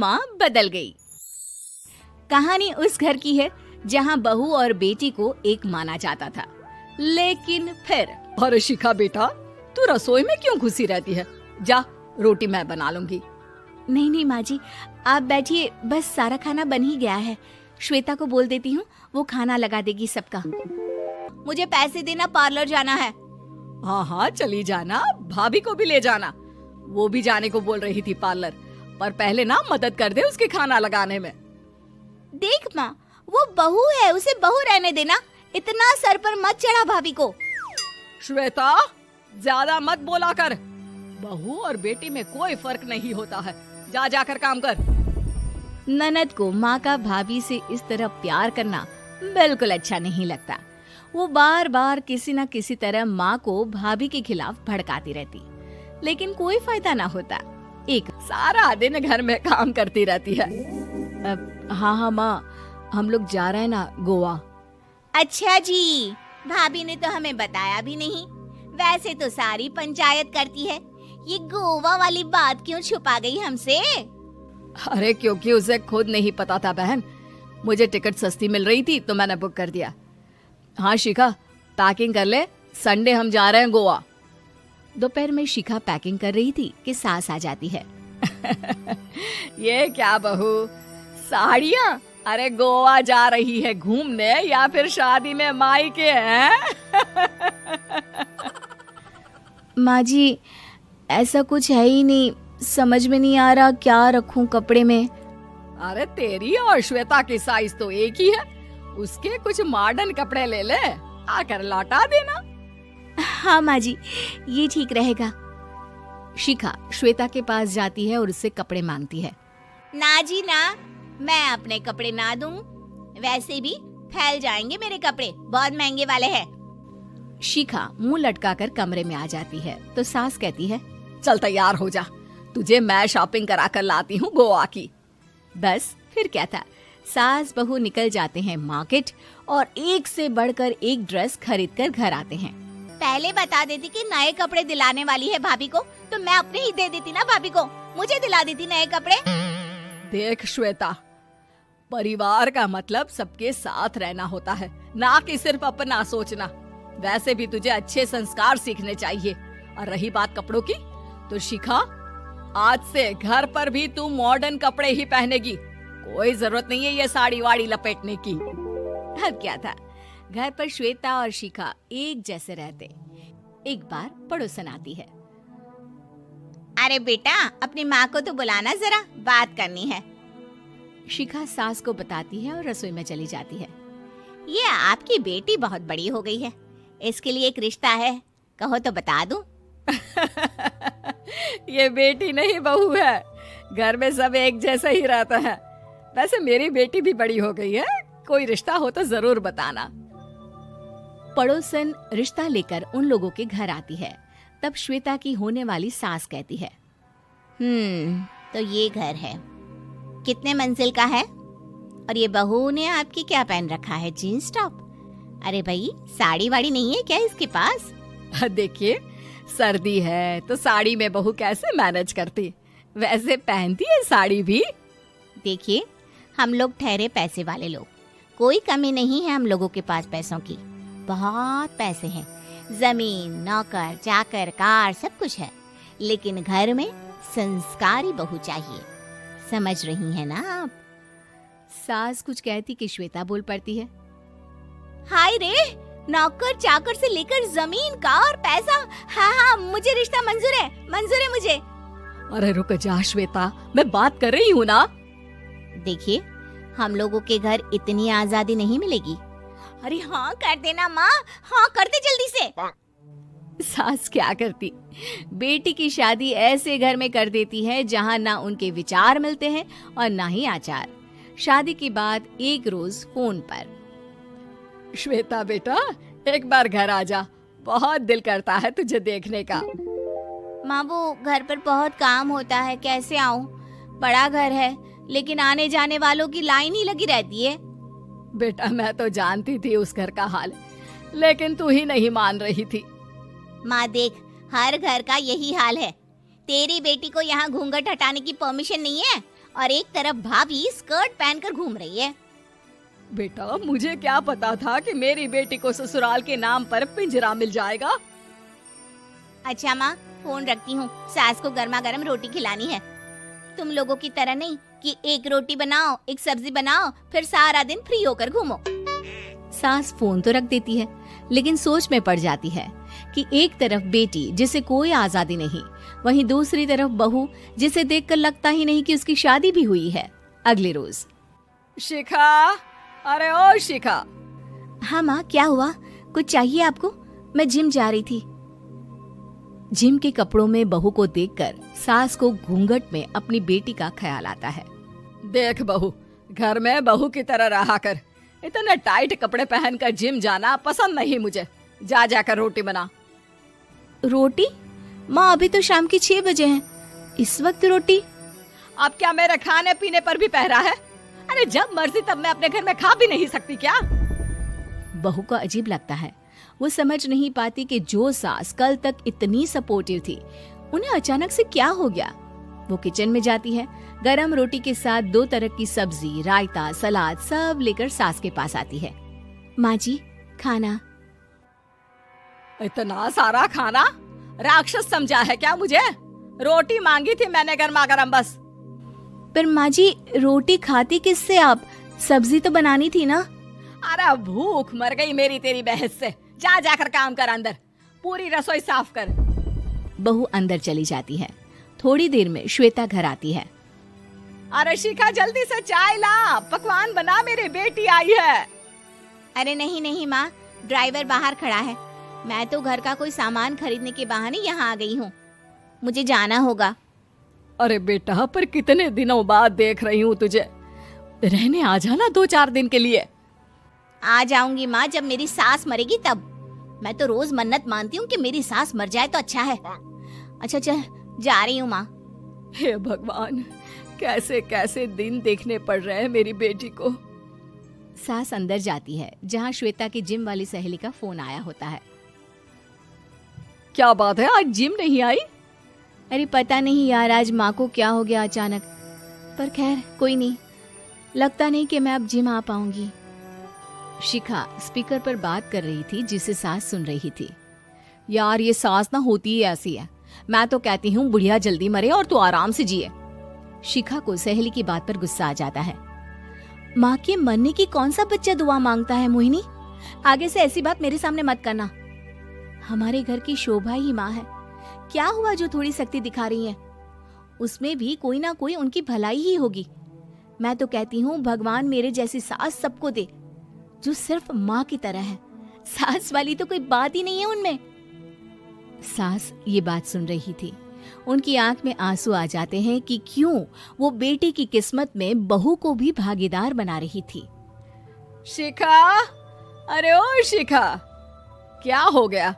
माँ बदल गई। कहानी उस घर की है जहाँ बहू और बेटी को एक माना जाता था, लेकिन फिर अरे शिखा बेटा, तू रसोई में क्यों घुसी रहती है? जा, रोटी मैं बना लूंगी। नहीं नहीं माँ जी, आप बैठिए, बस सारा खाना बन ही गया है। श्वेता को बोल देती हूँ, वो खाना लगा देगी सबका। मुझे पैसे देना, पार्लर जाना है। हाँ हाँ चली जाना, भाभी को भी ले जाना। वो भी जाने को बोल रही थी पार्लर, पर पहले ना मदद कर दे उसके खाना लगाने में। देख माँ, वो बहू है, उसे बहू रहने देना, इतना सर पर मत चढ़ा भाभी को। श्वेता, ज्यादा मत बोला कर। बहू और बेटी में कोई फर्क नहीं होता है। जा जाकर काम कर। ननद को माँ का भाभी से इस तरह प्यार करना बिल्कुल अच्छा नहीं लगता। वो बार बार किसी न किसी तरह माँ को भाभी के खिलाफ भड़काती रहती, लेकिन कोई फायदा ना होता। एक सारा दिन घर में काम करती रहती है। हाँ हाँ माँ, हम लोग जा रहे हैं ना गोवा। अच्छा जी, भाभी ने तो हमें बताया भी नहीं। वैसे तो सारी पंचायत करती है, ये गोवा वाली बात क्यों छुपा गई हमसे? अरे क्योंकि उसे खुद नहीं पता था बहन। मुझे टिकट सस्ती मिल रही थी तो मैंने बुक कर दिया। हाँ शिखा, पैकिंग कर ले, संडे हम जा रहे हैं गोवा। दोपहर में शिखा पैकिंग कर रही थी कि सास आ जाती है। ये क्या बहू, साड़ियाँ? अरे गोवा जा रही है घूमने या फिर शादी में मायके हैं? माँ जी, ऐसा कुछ है ही नहीं, समझ में नहीं आ रहा क्या रखूं कपड़े में। अरे तेरी और श्वेता की साइज तो एक ही है, उसके कुछ मॉडर्न कपड़े ले ले, आकर लौटा देना। हाँ माँ जी, ये ठीक रहेगा। शिखा श्वेता के पास जाती है और उससे कपड़े मांगती है। ना जी ना, मैं अपने कपड़े ना दूं, वैसे भी फैल जाएंगे मेरे कपड़े, बहुत महंगे वाले हैं। शिखा मुंह लटकाकर कमरे में आ जाती है तो सास कहती है, चल तैयार हो जा, तुझे मैं शॉपिंग करा कर लाती हूँ गोवा की। बस फिर क्या था, सास बहू निकल जाते हैं मार्केट और एक से बढ़कर एक ड्रेस खरीद कर घर आते हैं। पहले बता देती कि नए कपड़े दिलाने वाली है भाभी को, तो मैं अपने ही दे देती ना भाभी को, मुझे दिला देती नए कपड़े। देख श्वेता, परिवार का मतलब सबके साथ रहना होता है, ना कि सिर्फ अपना सोचना। वैसे भी तुझे अच्छे संस्कार सीखने चाहिए। और रही बात कपड़ों की, तो शिखा, आज से घर पर भी तू मॉडर्न कपड़े ही पहनेगी। कोई जरूरत नहीं है ये साड़ी वाड़ी लपेटने की। अब क्या था, घर पर श्वेता और शिखा एक जैसे रहते। एक बार पड़ोसन आती है। अरे बेटा, अपनी माँ को तो बुलाना, जरा बात करनी है। शिखा सास को बताती है और रसोई में चली जाती है। ये आपकी बेटी बहुत बड़ी हो गई है, इसके लिए एक रिश्ता है, कहो तो बता दूं। ये बेटी नहीं बहू है, घर में सब एक जैसा ही रहता है। वैसे मेरी बेटी भी बड़ी हो गई है, कोई रिश्ता हो तो जरूर बताना। पड़ोसन रिश्ता लेकर उन लोगों के घर आती है। तब श्वेता की होने वाली सास कहती है, तो ये घर है, कितने मंजिल का है? और ये बहू ने आपकी क्या पहन रखा है, जीन्स टॉप? अरे भाई, साड़ी वाड़ी नहीं है क्या इसके पास? देखिए, सर्दी है तो साड़ी में बहू कैसे मैनेज करती, वैसे पहनती है साड़ी भी। देखिए, हम लोग ठहरे पैसे वाले लोग, कोई कमी नहीं है हम लोगों के पास पैसों की, बहुत पैसे हैं, जमीन, नौकर चाकर, कार, सब कुछ है, लेकिन घर में संस्कारी बहू चाहिए। समझ रही हैं ना आप? सास कुछ कहती कि श्वेता बोल पड़ती है, हाय रे, नौकर चाकर से लेकर जमीन, कार, पैसा, हाँ, मुझे रिश्ता मंजूर है मुझे। अरे रुक जा श्वेता, मैं बात कर रही हूँ ना। देखिए, हम लोगों के घर इतनी आजादी नहीं मिलेगी। अरे हाँ कर देना माँ, हाँ कर दे जल्दी से। सास क्या करती, बेटी की शादी ऐसे घर में कर देती है जहाँ ना उनके विचार मिलते हैं और ना ही आचार। शादी के बाद एक रोज फोन पर, श्वेता बेटा, एक बार घर आ जा, बहुत दिल करता है तुझे देखने का। माँ, वो घर पर बहुत काम होता है, कैसे आऊँ? बड़ा घर है, लेकिन आने जाने वालों की लाइन ही लगी रहती है। बेटा, मैं तो जानती थी उस घर का हाल, लेकिन तू ही नहीं मान रही थी। माँ देख, हर घर का यही हाल है। तेरी बेटी को यहाँ घूंघट हटाने की परमिशन नहीं है और एक तरफ भाभी स्कर्ट पहनकर घूम रही है। बेटा मुझे क्या पता था कि मेरी बेटी को ससुराल के नाम पर पिंजरा मिल जाएगा। अच्छा माँ, फोन रखती हूँ, सास को गर्मा गर्म रोटी खिलानी है। तुम लोगों की तरह नहीं कि एक रोटी बनाओ, एक सब्जी बनाओ, फिर सारा दिन फ्री होकर घूमो। सास फोन तो रख देती है, लेकिन सोच में पड़ जाती है कि एक तरफ बेटी जिसे कोई आजादी नहीं, वहीं दूसरी तरफ बहू जिसे देखकर लगता ही नहीं कि उसकी शादी भी हुई है। अगले रोज। शिखा, अरे ओ शिखा। हाँ माँ, क्या हुआ? कुछ चाहिए आपको? मैं जिम जा रही थी। जिम के कपड़ों में बहू को देखकर सास को घूंघट में अपनी बेटी का ख्याल आता है। देख बहू, घर में बहू की तरह रहा कर। इतने टाइट कपड़े पहनकर जिम जाना पसंद नहीं मुझे। जा जाकर रोटी बना। रोटी? माँ अभी तो शाम की 6 बजे हैं, इस वक्त रोटी? अब क्या मेरे खाने पीने पर भी पहरा है? अरे जब मर्जी तब मैं अपने घर में खा भी नहीं सकती क्या? बहू को अजीब लगता है। वो समझ नहीं पाती कि जो सास कल तक इतनी सपोर्टिव थी, उन्हें अचानक से क्या हो गया। वो किचन में जाती है, गरम रोटी के साथ 2 तरह की सब्जी, रायता, सलाद सब लेकर सास के पास आती है। माँ जी, खाना। इतना सारा खाना? राक्षस समझा है क्या मुझे? रोटी मांगी थी मैंने गर्मा गर्म बस। पर माँ जी, रोटी खाती किससे आप? सब्जी तो बनानी थी ना। अरे भूख मर गई मेरी तेरी बहस से। जा जाकर काम कर, अंदर पूरी रसोई साफ कर। बहू अंदर चली जाती है। थोड़ी देर में श्वेता घर आती है। अरे शिखा, जल्दी से चाय ला, पकवान बना, मेरी बेटी आई है। अरे नहीं नहीं माँ, ड्राइवर बाहर खड़ा है। मैं तो घर का कोई सामान खरीदने के बहाने यहाँ आ गई हूँ, मुझे जाना होगा। अरे बेटा, पर कितने दिनों बाद देख रही हूँ तुझे, रहने आ जाना 2-4 दिन के लिए। आ जाऊंगी माँ, जब मेरी सास मरेगी तब। मैं तो रोज मन्नत मानती हूँ कि मेरी सास मर जाए तो अच्छा है। अच्छा चल, जा रही हूँ माँ। हे भगवान, कैसे कैसे दिन देखने पड़ रहे हैं मेरी बेटी को। सास अंदर जाती है, जहाँ श्वेता की जिम वाली सहेली का फोन आया होता है। क्या बात है, आज जिम नहीं आई? अरे पता नहीं यार, आज माँ को क्या हो गया अचानक। पर खैर कोई नहीं, लगता नहीं कि मैं अब जिम आ पाऊंगी। शिखा स्पीकर पर बात कर रही थी, जिसे सास सुन रही थी। यार ये सास ना होती ही ऐसी है। मैं तो कहती हूँ बुढ़िया जल्दी मरे और तू आराम से जिए। शिखा को सहेली की बात पर गुस्सा आ जाता है। माँ के मरने की कौन सा बच्चा दुआ मांगता है मोहिनी? आगे से ऐसी बात मेरे सामने मत करना। हमारे घर की शोभा ही माँ है। क्या हुआ जो थोड़ी सख्ती दिखा रही है? उसमें भी कोई ना कोई उनकी भलाई ही होगी। मैं तो कहती हूँ भगवान मेरे जैसी सास सबको दे, जो सिर्फ माँ की तरह है। सास वाली तो कोई बात ही नहीं है उनमें। सास ये बात सुन रही थी। उनकी आंख में आंसू आ जाते हैं कि क्यों वो बेटी की किस्मत में बहू को भी भागीदार बना रही थी। शिखा, अरे ओ शिखा, क्या हो गया?